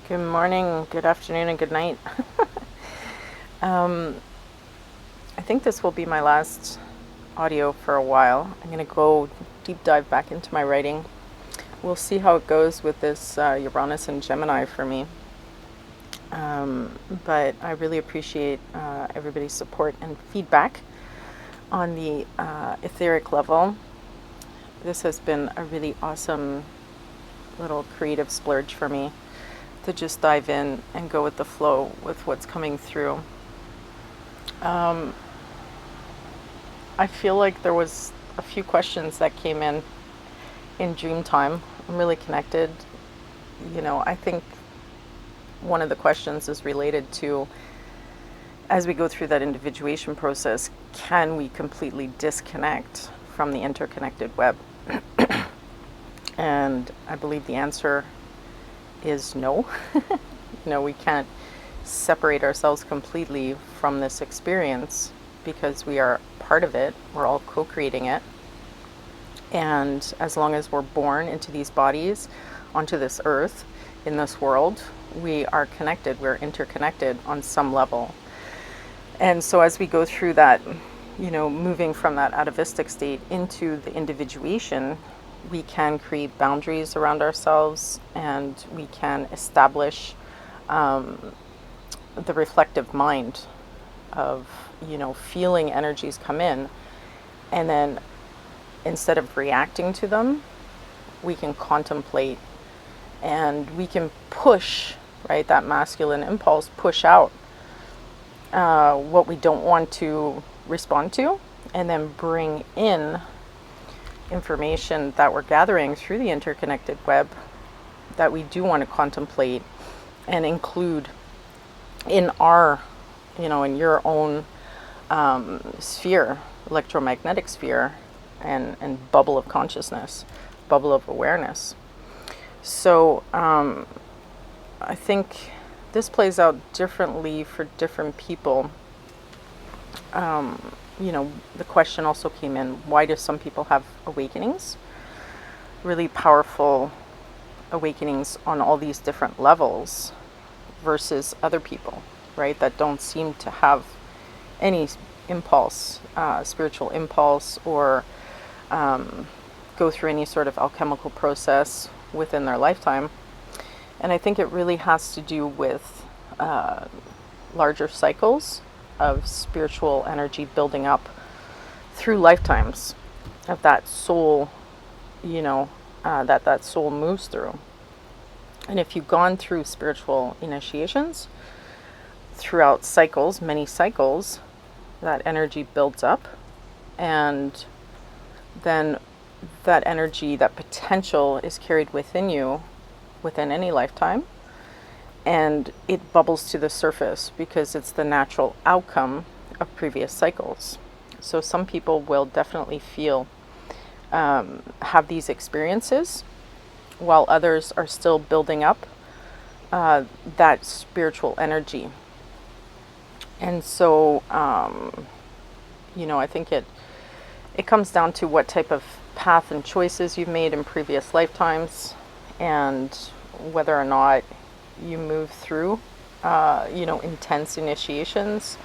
Good morning, good afternoon, and good night. um, I think this will be my last audio for a while. I'm going to go deep dive back into my writing. We'll see how it goes with this Uranus and Gemini for me. But I really appreciate everybody's support and feedback on the etheric level. This has been a really awesome little creative splurge for me to just dive in and go with the flow with what's coming through. I feel like there was a few questions that came in dream time. I'm really connected. I think one of the questions is related to, as we go through that individuation process, can we completely disconnect from the interconnected web? And I believe the answer is no. We can't separate ourselves completely from this experience because we are part of it. We're all co-creating it. And as long as we're born into these bodies, onto this earth, in this world, we are connected. We're interconnected on some level. And so as we go through that, moving from that atavistic state into the individuation, we can create boundaries around ourselves, and we can establish the reflective mind of, feeling energies come in, and then instead of reacting to them, we can contemplate and we can push, right? That masculine impulse, push out what we don't want to respond to, and then bring in information that we're gathering through the interconnected web that we do want to contemplate and include in our, in your own sphere, electromagnetic sphere, and bubble of consciousness, bubble of awareness. So I think this plays out differently for different people. The question also came in, why do some people have awakenings? Really powerful awakenings on all these different levels versus other people, right? That don't seem to have any impulse, spiritual impulse, or go through any sort of alchemical process within their lifetime. And I think it really has to do with larger cycles of spiritual energy building up through lifetimes of that soul, that soul moves through. And if you've gone through spiritual initiations throughout cycles, many cycles, that energy builds up, and then that energy, that potential is carried within you within any lifetime, and it bubbles to the surface because it's the natural outcome of previous cycles. So some people will definitely feel, have these experiences, while others are still building up that spiritual energy. And so, I think it comes down to what type of path and choices you've made in previous lifetimes, and whether or not you move through, intense initiations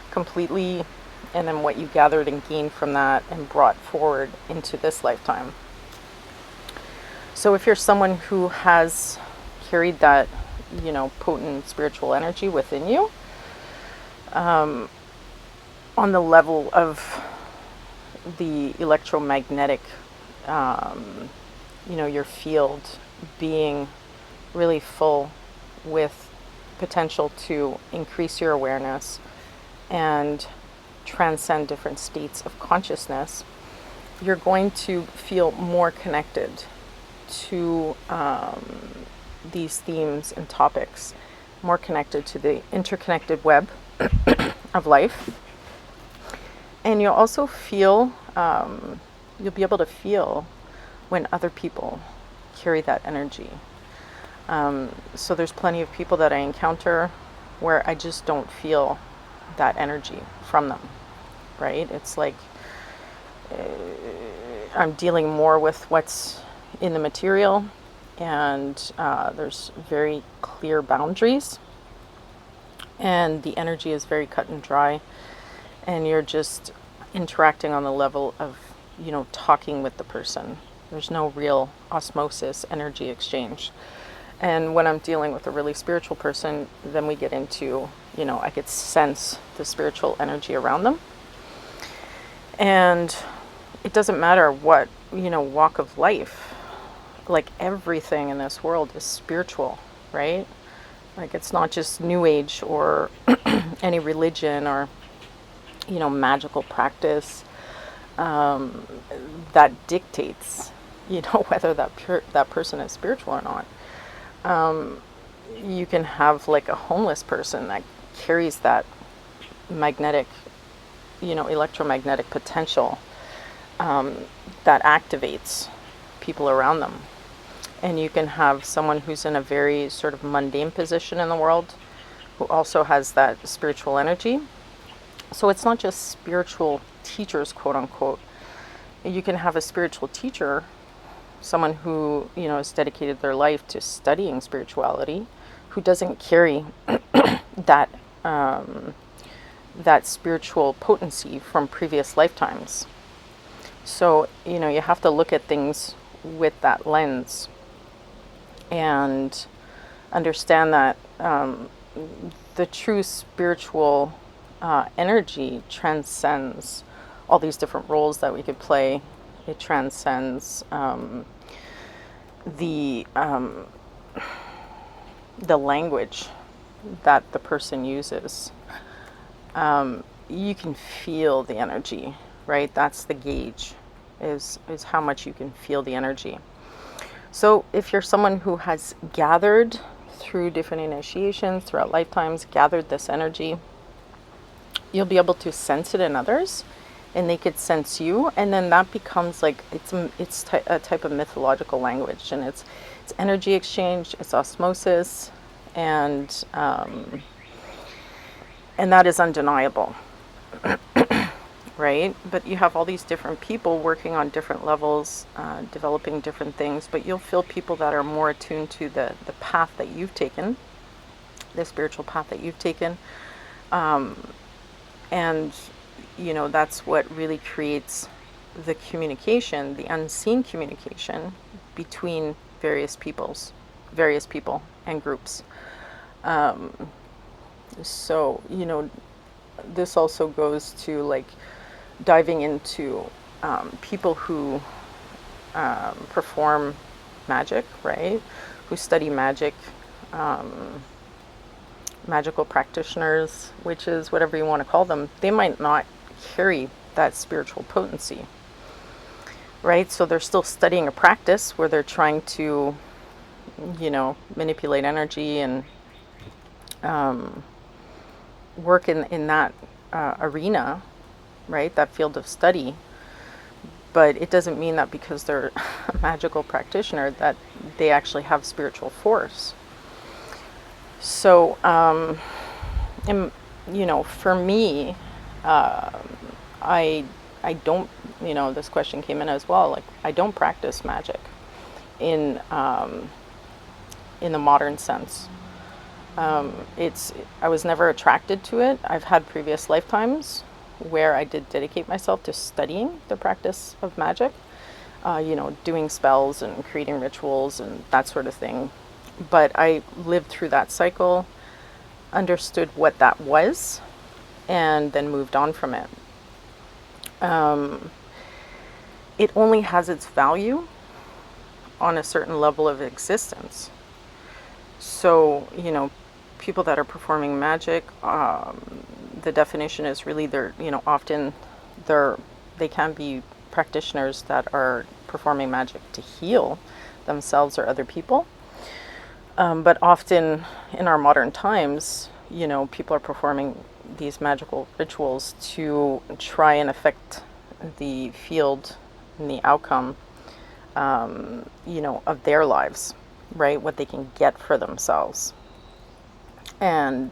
completely, and then what you gathered and gained from that and brought forward into this lifetime. So if you're someone who has carried that, potent spiritual energy within you, on the level of the electromagnetic, your field being really full with potential to increase your awareness and transcend different states of consciousness, you're going to feel more connected to these themes and topics, more connected to the interconnected web of life. And you'll also feel, you'll be able to feel when other people carry that energy. So there's plenty of people that I encounter where I just don't feel that energy from them, right? It's like I'm dealing more with what's in the material, and there's very clear boundaries, and the energy is very cut and dry, and you're just interacting on the level of, talking with the person. There's no real osmosis, energy exchange. And when I'm dealing with a really spiritual person, then we get into, I could sense the spiritual energy around them. And it doesn't matter what, walk of life. Like, everything in this world is spiritual, right? Like, it's not just New Age or any religion or, magical practice that dictates, whether that person is spiritual or not. You can have like a homeless person that carries that magnetic, electromagnetic potential that activates people around them. And you can have someone who's in a very sort of mundane position in the world who also has that spiritual energy. So it's not just spiritual teachers, quote unquote. You can have a spiritual teacher, someone who, has dedicated their life to studying spirituality, who doesn't carry that that spiritual potency from previous lifetimes. So, you have to look at things with that lens and understand that the true spiritual energy transcends all these different roles that we could play. It transcends the language that the person uses. You can feel the energy, right? That's the gauge, is how much you can feel the energy. So if you're someone who has gathered through different initiations throughout lifetimes, gathered this energy, you'll be able to sense it in others, and they could sense you, and then that becomes like it's a type of mythological language, and it's energy exchange, it's osmosis, and that is undeniable. Right? But you have all these different people working on different levels, developing different things, but you'll feel people that are more attuned to the path that you've taken, the spiritual path that you've taken. And, that's what really creates the communication, the unseen communication between various people and groups. So, this also goes to like diving into people who perform magic, right? Who study magic, magical practitioners, witches, whatever you want to call them. They might not carry that spiritual potency, right? So they're still studying a practice where they're trying to, manipulate energy and work in that arena, right? That field of study. But it doesn't mean that because they're a magical practitioner that they actually have spiritual force. So, for me, I don't, this question came in as well, like, I don't practice magic in the modern sense. I was never attracted to it. I've had previous lifetimes where I did dedicate myself to studying the practice of magic, doing spells and creating rituals and that sort of thing. But I lived through that cycle, understood what that was, and then moved on from it. It only has its value on a certain level of existence. So, people that are performing magic, the definition is really often they can be practitioners that are performing magic to heal themselves or other people. But often in our modern times, people are performing these magical rituals to try and affect the field and the outcome, of their lives, right? What they can get for themselves. And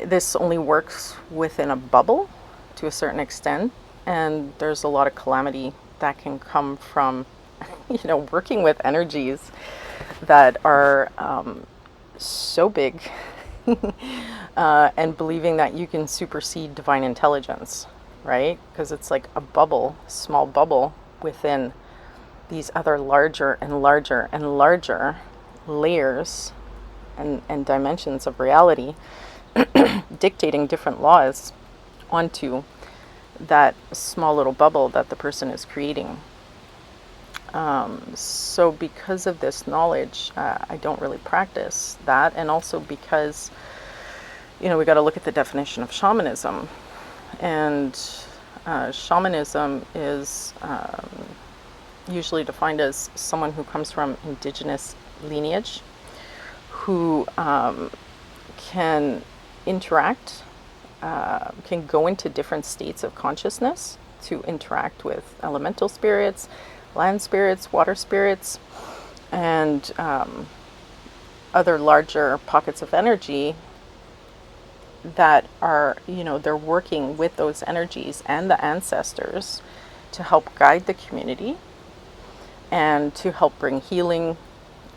this only works within a bubble to a certain extent, and there's a lot of calamity that can come from working with energies that are so big, and believing that you can supersede divine intelligence, right? Because it's like a bubble, small bubble within these other larger and larger and larger layers and dimensions of reality, dictating different laws onto that small little bubble that the person is creating. So because of this knowledge, I don't really practice that. And also because, we got to look at the definition of shamanism. And shamanism is usually defined as someone who comes from indigenous lineage, who can interact, can go into different states of consciousness to interact with elemental spirits, land spirits, water spirits, and other larger pockets of energy that are, they're working with those energies and the ancestors to help guide the community and to help bring healing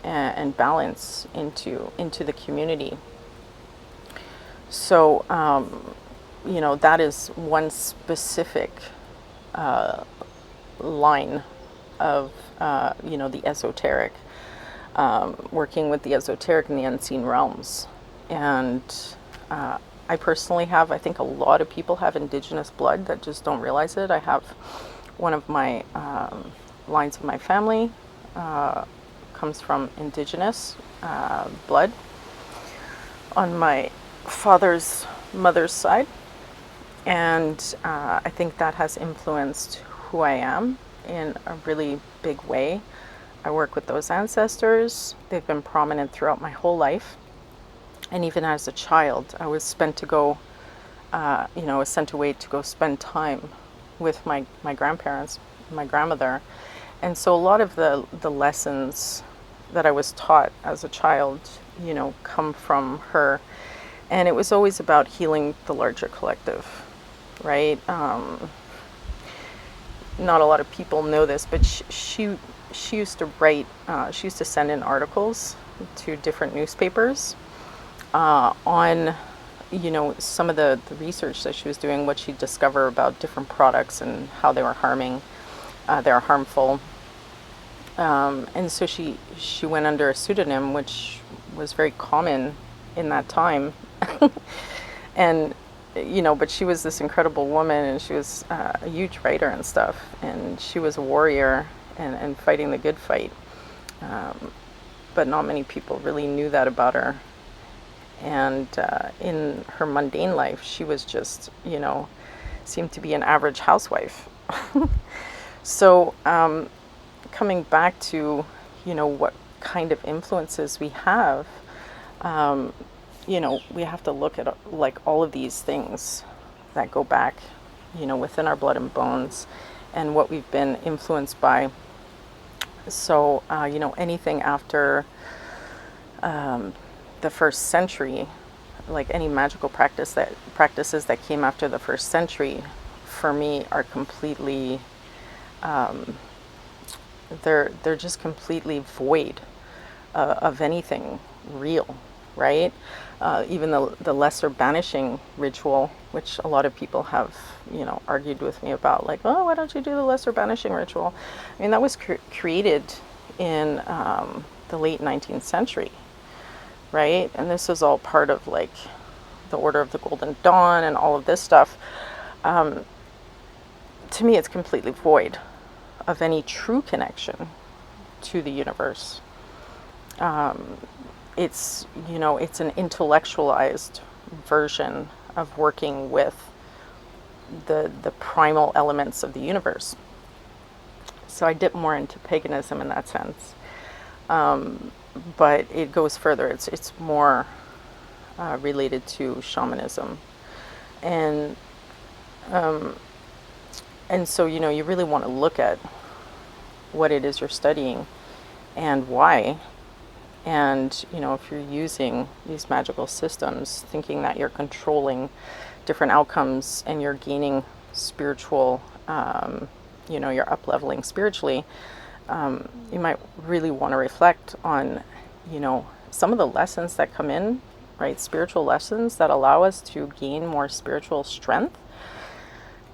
and balance into the community. So, that is one specific line of, the esoteric, working with the esoteric and the unseen realms. And I personally have, I think a lot of people have indigenous blood that just don't realize it. I have one of my lines of my family comes from indigenous blood on my father's mother's side. And I think that has influenced who I am in a really big way. I work with those ancestors. They've been prominent throughout my whole life. And even as a child, I was sent away to go spend time with my grandparents, my grandmother. And so a lot of the lessons that I was taught as a child, come from her. And it was always about healing the larger collective, right? Not a lot of people know this, but she used to write, she used to send in articles to different newspapers on, some of the research that she was doing, what she'd discover about different products and how they were they're harmful. And so she went under a pseudonym, which was very common in that time. And, but she was this incredible woman, and she was a huge writer and stuff. And she was a warrior and fighting the good fight. But not many people really knew that about her. And in her mundane life, she was just, seemed to be an average housewife. So coming back to, what kind of influences we have, we have to look at like all of these things that go back, within our blood and bones and what we've been influenced by. So, anything after the first century, like any magical practices that came after the first century, for me are completely, they're just completely void of anything real, right? Even the lesser banishing ritual, which a lot of people have, argued with me about, like, oh, why don't you do the lesser banishing ritual? I mean, that was created in the late 19th century, right? And this is all part of like the Order of the Golden Dawn and all of this stuff. To me, it's completely void of any true connection to the universe. It's, it's an intellectualized version of working with the primal elements of the universe. So I dip more into paganism in that sense. But it goes further. It's more related to shamanism. And so, you really want to look at what it is you're studying and why. And, if you're using these magical systems, thinking that you're controlling different outcomes and you're gaining spiritual, you're up-leveling spiritually, you might really want to reflect on, some of the lessons that come in, right? Spiritual lessons that allow us to gain more spiritual strength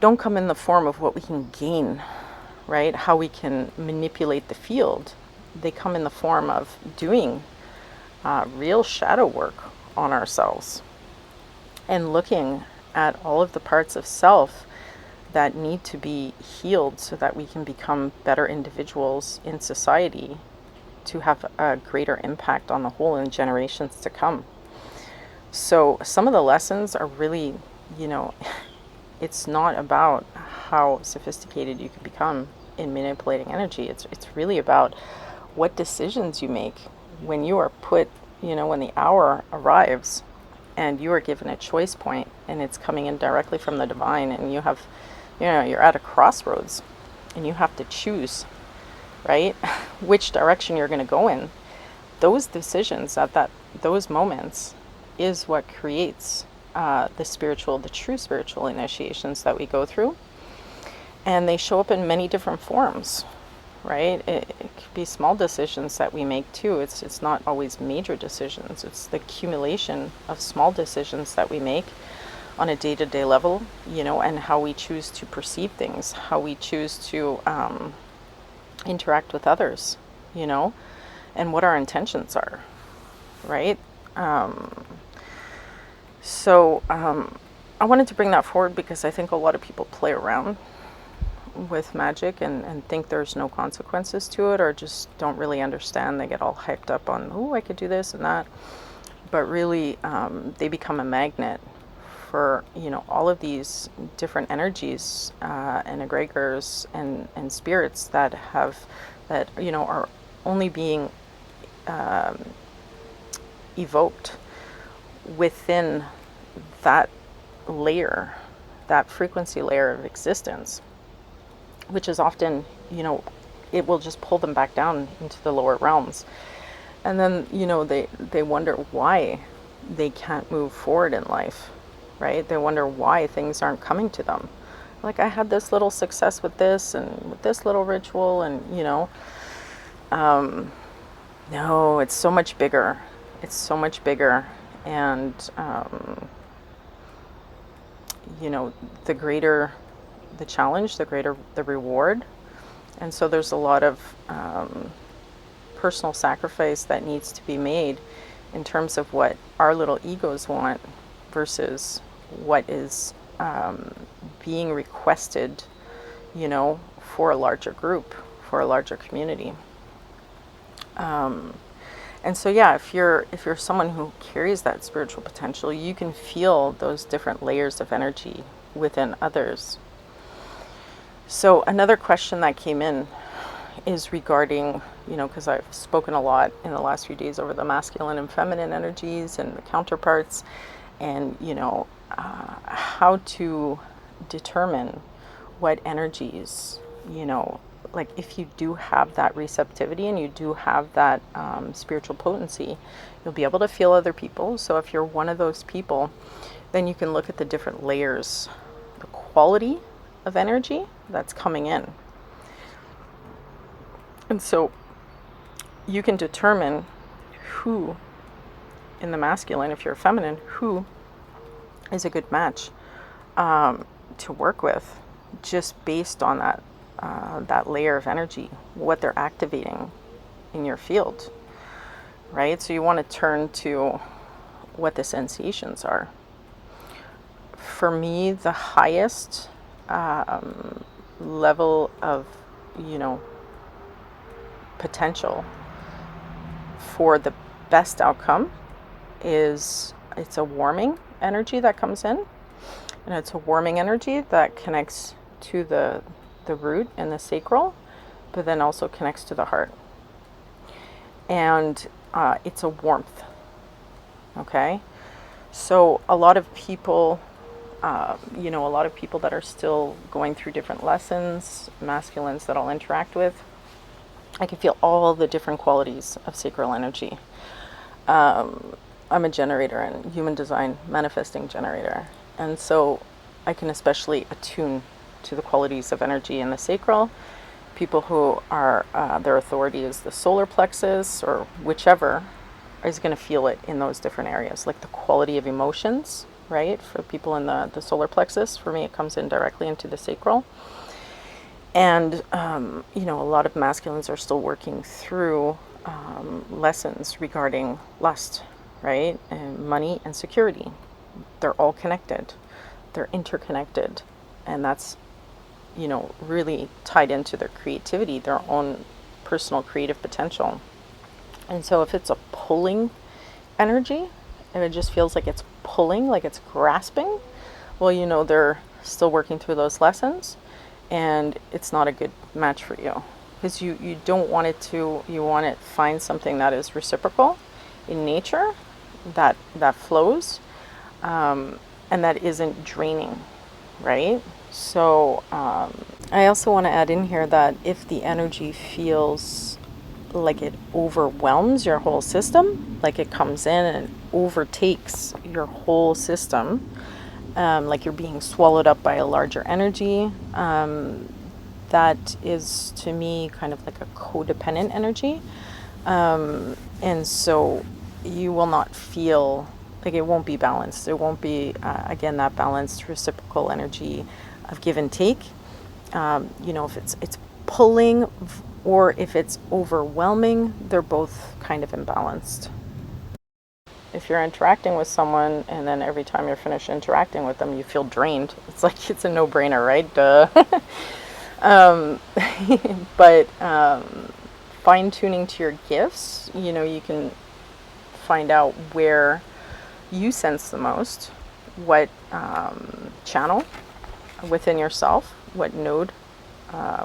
don't come in the form of what we can gain, right? How we can manipulate the field. They come in the form of doing real shadow work on ourselves and looking at all of the parts of self that need to be healed so that we can become better individuals in society to have a greater impact on the whole in generations to come. So some of the lessons are really, it's not about how sophisticated you can become in manipulating energy. It's really about what decisions you make when you are put, when the hour arrives and you are given a choice point and it's coming in directly from the divine, and you have, you're at a crossroads and you have to choose, right? Which direction you're going to go in. Those decisions at those moments is what creates the true spiritual initiations that we go through. And they show up in many different forms, right? It could be small decisions that we make too. It's not always major decisions. It's the accumulation of small decisions that we make on a day-to-day level, and how we choose to perceive things, how we choose to interact with others, and what our intentions are, right? So I wanted to bring that forward because I think a lot of people play around with magic and think there's no consequences to it, or just don't really understand. They get all hyped up on, oh, I could do this and that. But really, they become a magnet for, all of these different energies and egregors and spirits that are only being evoked within that layer, that frequency layer of existence, which is often, it will just pull them back down into the lower realms. And then, they wonder why they can't move forward in life, right? They wonder why things aren't coming to them. Like, I had this little success with this and with this little ritual, and, no, it's so much bigger. It's so much bigger. And, the greater the challenge, the greater the reward. And so there's a lot of personal sacrifice that needs to be made in terms of what our little egos want versus what is being requested, for a larger group, for a larger community. And so, yeah, if you're someone who carries that spiritual potential, you can feel those different layers of energy within others. So another question that came in is regarding, because I've spoken a lot in the last few days over the masculine and feminine energies and the counterparts, and, how to determine what energies, like if you do have that receptivity and you do have that spiritual potency, you'll be able to feel other people. So if you're one of those people, then you can look at the different layers, the quality of energy that's coming in. And so you can determine who in the masculine, if you're a feminine, who is a good match to work with, just based on that layer of energy, what they're activating in your field, right? So you want to turn to what the sensations are. For me, the highest level of, potential for the best outcome is, it's a warming energy that comes in, and it's a warming energy that connects to the root and the sacral, but then also connects to the heart. And it's a warmth. Okay, so a lot of people, a lot of people that are still going through different lessons, masculines that I'll interact with, I can feel all the different qualities of sacral energy. I'm a generator and human design manifesting generator, and so I can especially attune to the qualities of energy in the sacral People who are, their authority is the solar plexus or whichever, is going to feel it in those different areas, like the quality of emotions, right? For people in the solar plexus, for me, it comes in directly into the sacral. And, a lot of masculines are still working through lessons regarding lust, right? And money and security. They're all connected, they're interconnected. And that's, really tied into their creativity, their own personal creative potential. And so if it's a pulling energy, and it just feels like it's pulling, like it's grasping, well, they're still working through those lessons, and it's not a good match for you, because you don't want it to, you want to find something that is reciprocal in nature, that flows, and that isn't draining, right? So I also want to add in here that if the energy feels like it overwhelms your whole system, like it comes in and overtakes your whole system, like you're being swallowed up by a larger energy, that is to me kind of like a codependent energy. And so you will not feel like, it won't be balanced. It won't be, again, that balanced reciprocal energy of give and take. If it's pulling or if it's overwhelming, they're both kind of imbalanced. If you're interacting with someone and then every time you're finished interacting with them, you feel drained, it's like, it's a no-brainer, right? Duh. But fine-tuning to your gifts, you can find out where you sense the most, what channel within yourself, what node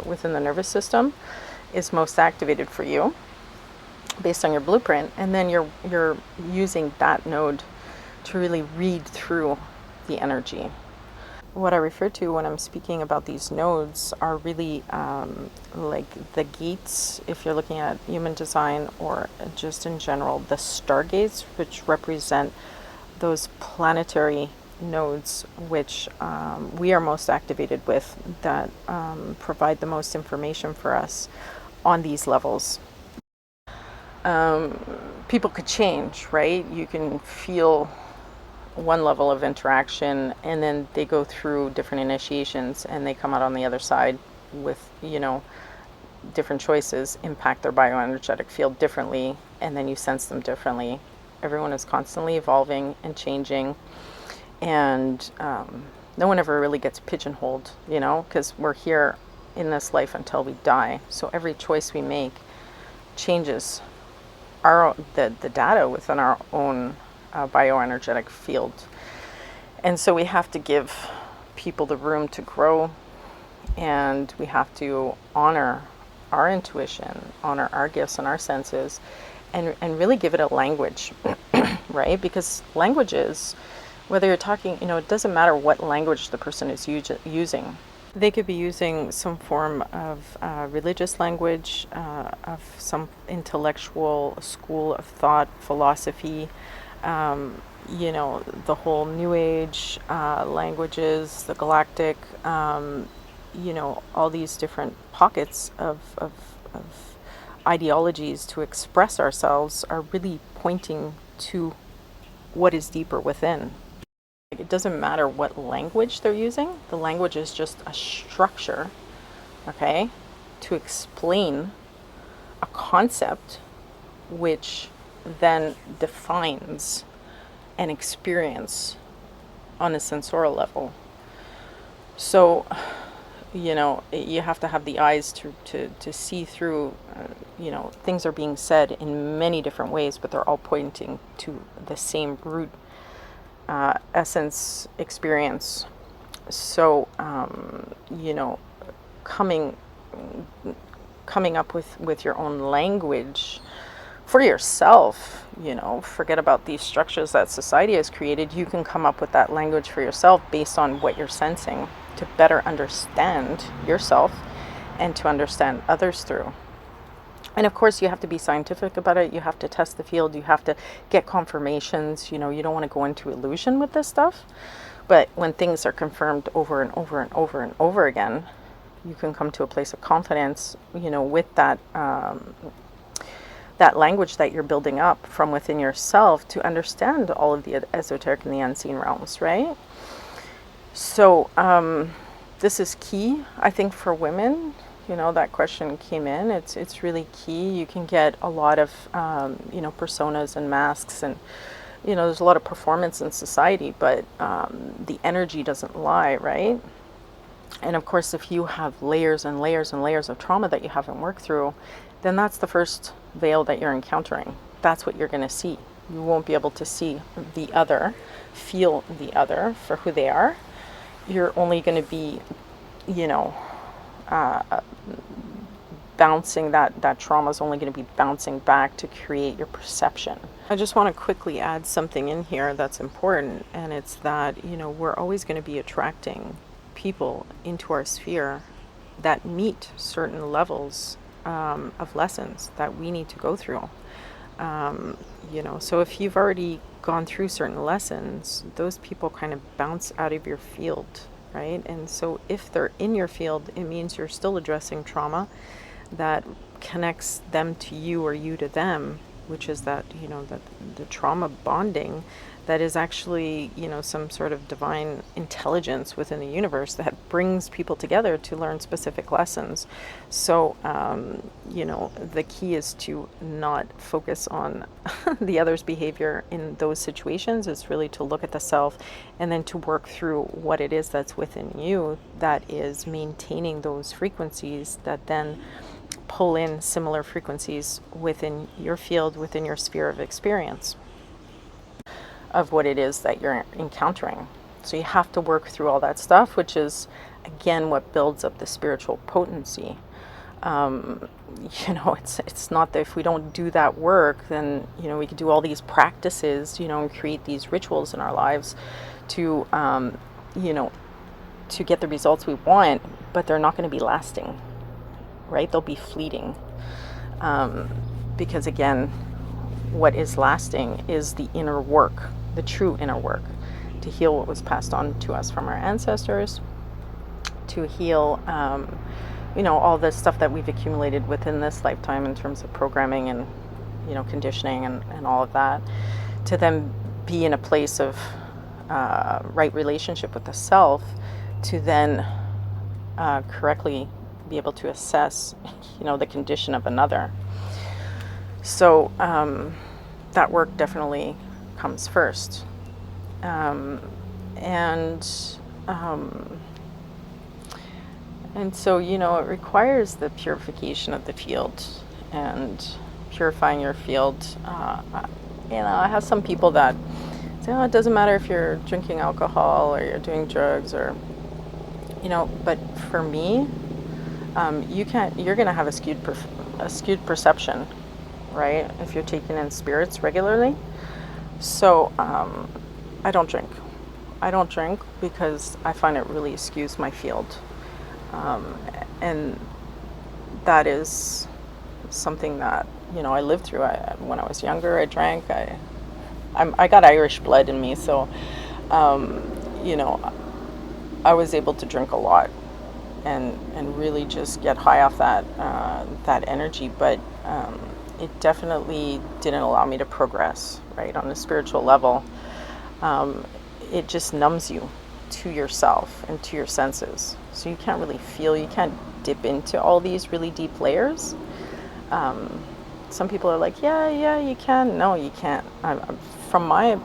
within the nervous system is most activated for you based on your blueprint, and then you're using that node to really read through the energy. What I refer to when I'm speaking about these nodes are really like the gates, if you're looking at human design, or just in general the stargates, which represent those planetary nodes which we are most activated with, that provide the most information for us on these levels. People could change, right? You can feel one level of interaction and then they go through different initiations and they come out on the other side with, different choices, impact their bioenergetic field differently, and then you sense them differently. Everyone is constantly evolving and changing, and no one ever really gets pigeonholed, because we're here in this life until we die. So every choice we make changes the data within our own bioenergetic field. And so we have to give people the room to grow, and we have to honor our intuition, honor our gifts and our senses, and really give it a language, right? Because languages, whether you're talking, it doesn't matter what language the person is using. They could be using some form of religious language, of some intellectual school of thought, philosophy, the whole New Age languages, the galactic, all these different pockets of ideologies to express ourselves are really pointing to what is deeper within. It doesn't matter what language they're using. The language is just a structure, okay, to explain a concept which then defines an experience on a sensorial level. So, you have to have the eyes to see through, things are being said in many different ways, but they're all pointing to the same root essence experience. So, coming up with your own language for yourself, forget about these structures that society has created. You can come up with that language for yourself based on what you're sensing, to better understand yourself and to understand others through. And of course, you have to be scientific about it. You have to test the field. You have to get confirmations. You don't want to go into illusion with this stuff. But when things are confirmed over and over and over and over again, you can come to a place of confidence, with that language that you're building up from within yourself to understand all of the esoteric and the unseen realms, right? So this is key, I think, for women. That question came in. It's really key. You can get a lot of personas and masks, and there's a lot of performance in society, but the energy doesn't lie, right? And of course, if you have layers and layers and layers of trauma that you haven't worked through, then that's the first veil that you're encountering. That's what you're going to see. You won't be able to see the other, feel the other for who they are. You're only going to be, bouncing, that trauma is only going to be bouncing back to create your perception. I just want to quickly add something in here that's important, and it's that, we're always going to be attracting people into our sphere that meet certain levels of lessons that we need to go through. So if you've already gone through certain lessons, those people kind of bounce out of your field, right? And so if they're in your field, it means you're still addressing trauma that connects them to you or you to them, which is that, that the trauma bonding that is actually, some sort of divine intelligence within the universe that brings people together to learn specific lessons. So, the key is to not focus on the other's behavior in those situations. It's really to look at the self and then to work through what it is that's within you that is maintaining those frequencies that then pull in similar frequencies within your field, within your sphere of experience of what it is that you're encountering. So you have to work through all that stuff, which is, again, what builds up the spiritual potency. It's not that if we don't do that work, then, we could do all these practices, and create these rituals in our lives to, to get the results we want, but they're not going to be lasting, right? They'll be fleeting. Because again, what is lasting is the inner work, the true inner work, to heal what was passed on to us from our ancestors, to heal, all the stuff that we've accumulated within this lifetime in terms of programming and, conditioning and all of that, to then be in a place of right relationship with the self, to then correctly be able to assess, the condition of another. So that work definitely comes first. And so, it requires the purification of the field and purifying your field. I have some people that say, it doesn't matter if you're drinking alcohol or you're doing drugs or, but for me, you're going to have a skewed perception, right? If you're taking in spirits regularly. So I don't drink. I don't drink because I find it really skews my field. And that is something that, I lived through. When I was younger, I drank. I got Irish blood in me, so, I was able to drink a lot and really just get high off that energy. But it definitely didn't allow me to progress, right, on a spiritual level. It just numbs you to yourself and to your senses. So you can't really feel, you can't dip into all these really deep layers. Some people are like, yeah, you can. No, you can't. From my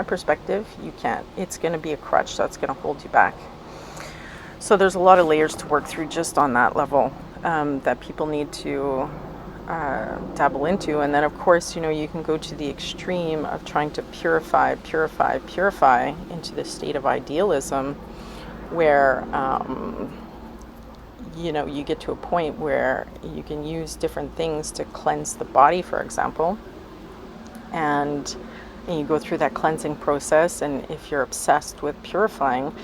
perspective, you can't. It's going to be a crutch that's going to hold you back. So there's a lot of layers to work through just on that level that people need to dabble into. And then, of course, you can go to the extreme of trying to purify into this state of idealism where, you get to a point where you can use different things to cleanse the body, for example. And you go through that cleansing process. And if you're obsessed with purifying,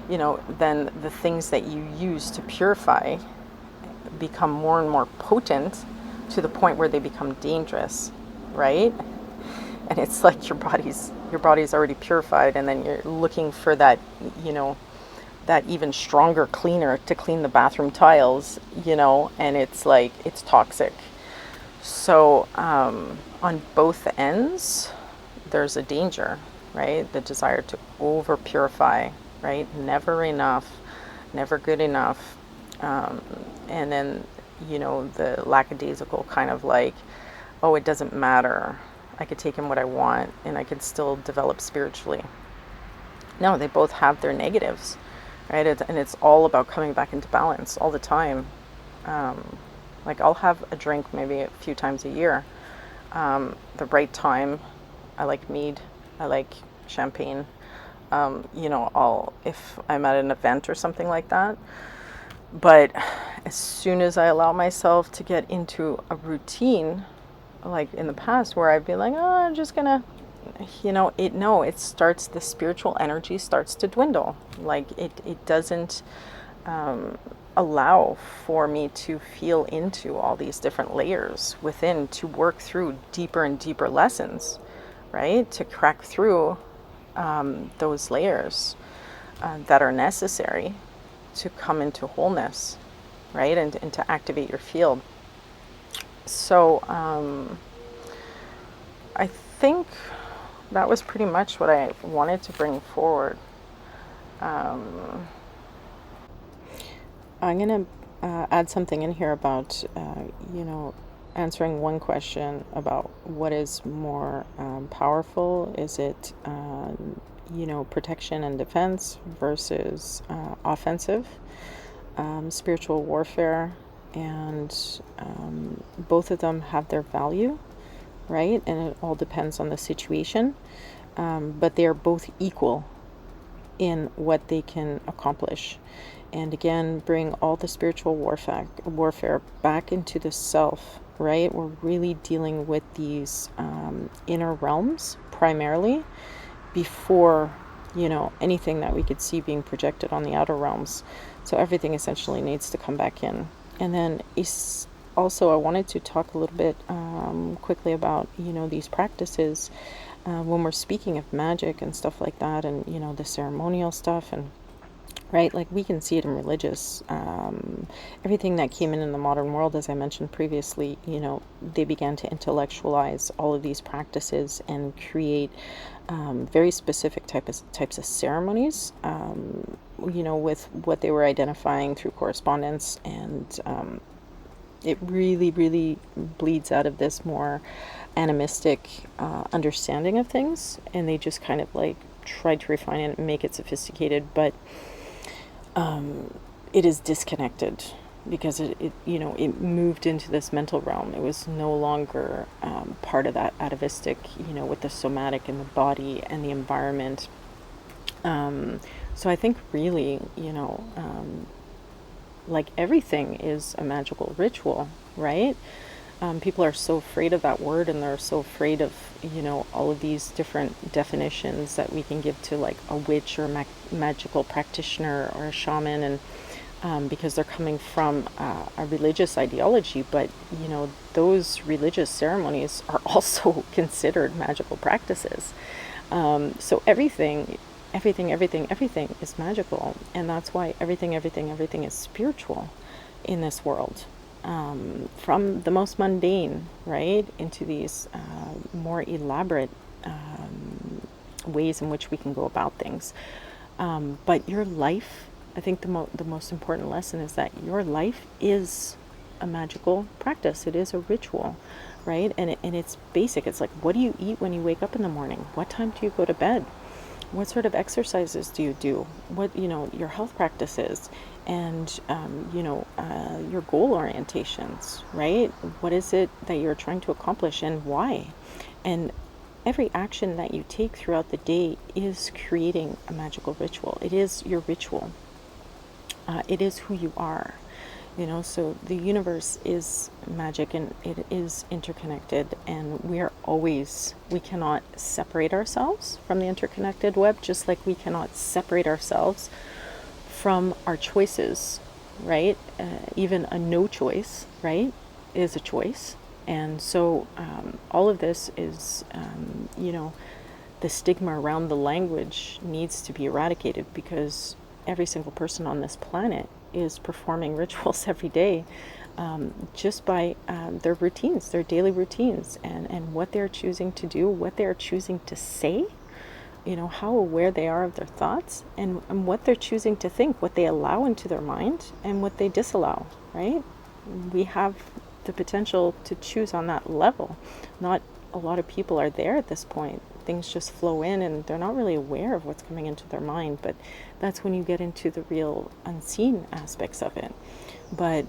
then the things that you use to purify become more and more potent to the point where they become dangerous, right? And it's like your body's already purified, and then you're looking for that, that even stronger cleaner to clean the bathroom tiles, and it's like, it's toxic. So on both ends, there's a danger, right? The desire to over purify, right? Never enough, never good enough. And then, the lackadaisical kind of like, oh, it doesn't matter. I could take in what I want and I could still develop spiritually. No, they both have their negatives, right? And it's all about coming back into balance all the time. Like, I'll have a drink maybe a few times a year. The right time. I like mead. I like champagne. If I'm at an event or something like that. But as soon as I allow myself to get into a routine, like in the past where I'd be like, oh, I'm just gonna, it starts, the spiritual energy starts to dwindle. Like it doesn't allow for me to feel into all these different layers within, to work through deeper and deeper lessons, right? To crack through those layers that are necessary to come into wholeness, right? And to activate your field. So I think that was pretty much what I wanted to bring forward. I'm going to add something in here about, answering one question about what is more powerful. Is it, protection and defense versus offensive, spiritual warfare? And both of them have their value, right? And it all depends on the situation. But they are both equal in what they can accomplish. And again, bring all the spiritual warfare back into the self, right? We're really dealing with these inner realms primarily before, anything that we could see being projected on the outer realms. So everything essentially needs to come back in. And then also, I wanted to talk a little bit quickly about, these practices when we're speaking of magic and stuff like that, and, the ceremonial stuff, and right, like we can see it in religious, everything that came in the modern world, as I mentioned previously, they began to intellectualize all of these practices and create very specific types of ceremonies, with what they were identifying through correspondence. And it really, really bleeds out of this more animistic understanding of things, and they just kind of like tried to refine it and make it sophisticated, but it is disconnected because it moved into this mental realm. It was no longer part of that atavistic, with the somatic and the body and the environment. So I think really, like everything is a magical ritual, right? People are so afraid of that word, and they're so afraid of, all of these different definitions that we can give to like a witch or magical practitioner or a shaman, and because they're coming from a religious ideology. But, those religious ceremonies are also considered magical practices. So everything is magical, and that's why everything is spiritual in this world. From the most mundane, right, into these more elaborate ways in which we can go about things. But your life, I think the most important lesson is that your life is a magical practice. It is a ritual, right? And it's basic. It's like, what do you eat when you wake up in the morning? What time do you go to bed? What sort of exercises do you do? What, your health practices, and, your goal orientations, right? What is it that you're trying to accomplish, and why? And every action that you take throughout the day is creating a magical ritual. It is your ritual. It is who you are. So the universe is magic, and it is interconnected, and we cannot separate ourselves from the interconnected web, just like we cannot separate ourselves from our choices, right? Even a no choice, right, is a choice. And so all of this is, the stigma around the language needs to be eradicated, because every single person on this planet is performing rituals every day, just by their routines, their daily routines, and what they're choosing to do, what they're choosing to say, how aware they are of their thoughts, and what they're choosing to think, what they allow into their mind and what they disallow, right? We have the potential to choose on that level. Not a lot of people are there at this point. Things just flow in and they're not really aware of what's coming into their mind, but that's when you get into the real unseen aspects of it. But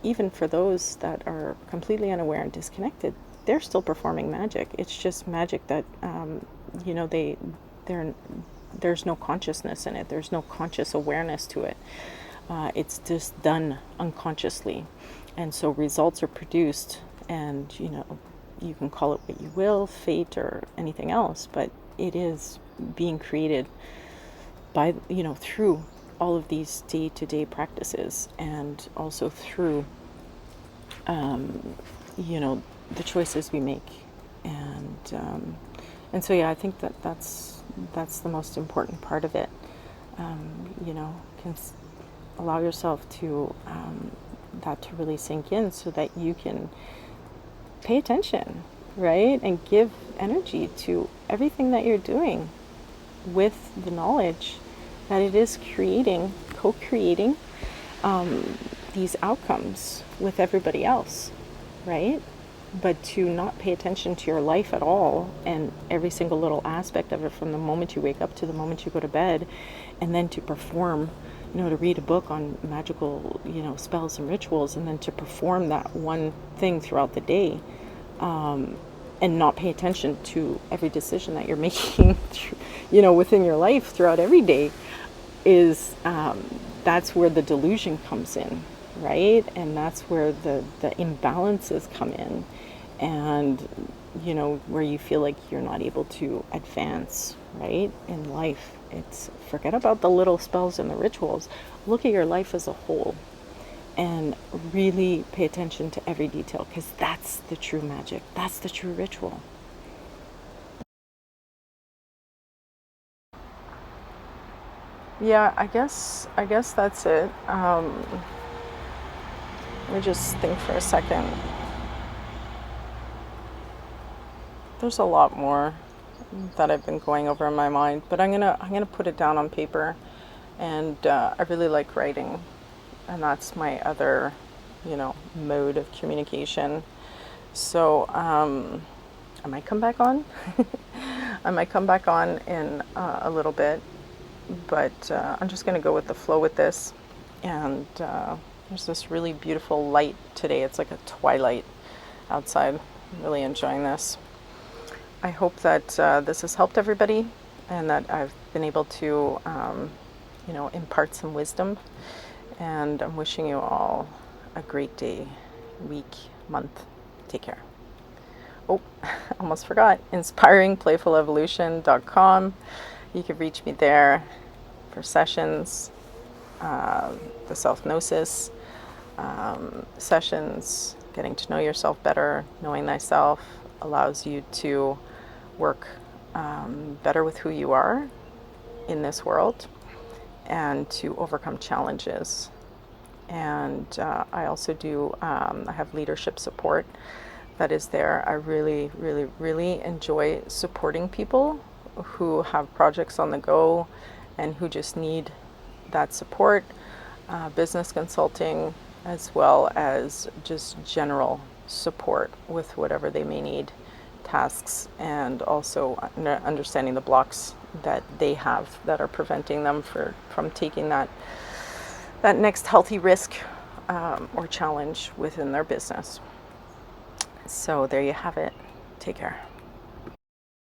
even for those that are completely unaware and disconnected, they're still performing magic. It's just magic that there's no consciousness in it. There's no conscious awareness to it. It's just done unconsciously, and so results are produced. And you can call it what you will, fate or anything else, but it is being created by through all of these day-to-day practices, and also through the choices we make. And so I think that's the most important part of it. Can allow yourself to that to really sink in, so that you can pay attention, right, and give energy to everything that you're doing, with the knowledge that it is co-creating these outcomes with everybody else, right? But to not pay attention to your life at all, and every single little aspect of it, from the moment you wake up to the moment you go to bed, and then to perform, to read a book on magical, spells and rituals, and then to perform that one thing throughout the day, and not pay attention to every decision that you're making, within your life throughout every day, is that's where the delusion comes in, right? And that's where the imbalances come in, and where you feel like you're not able to advance, right, in life. It's forget about the little spells and the rituals. Look at your life as a whole, and really pay attention to every detail, because that's the true magic. That's the true ritual. Yeah, I guess that's it. Let me just think for a second. There's a lot more that I've been going over in my mind, but I'm gonna put it down on paper. And I really like writing, and that's my other, mode of communication. So I might come back on. I might come back on in a little bit, but I'm just going to go with the flow with this. And there's this really beautiful light today. It's like a twilight outside. I'm really enjoying this. I hope that this has helped everybody, and that I've been able to, impart some wisdom. And I'm wishing you all a great day, week, month. Take care. Oh, almost forgot. InspiringPlayfulEvolution.com. You can reach me there for sessions, the self-gnosis sessions. Getting to know yourself better, knowing thyself, allows you to work better with who you are in this world, and to overcome challenges. And I also do, I have leadership support that is there. I really, really, really enjoy supporting people who have projects on the go and who just need that support, business consulting, as well as just general support with whatever they may need, tasks, and also understanding the blocks that they have that are preventing them from taking that next healthy risk or challenge within their business. So there you have it. Take care.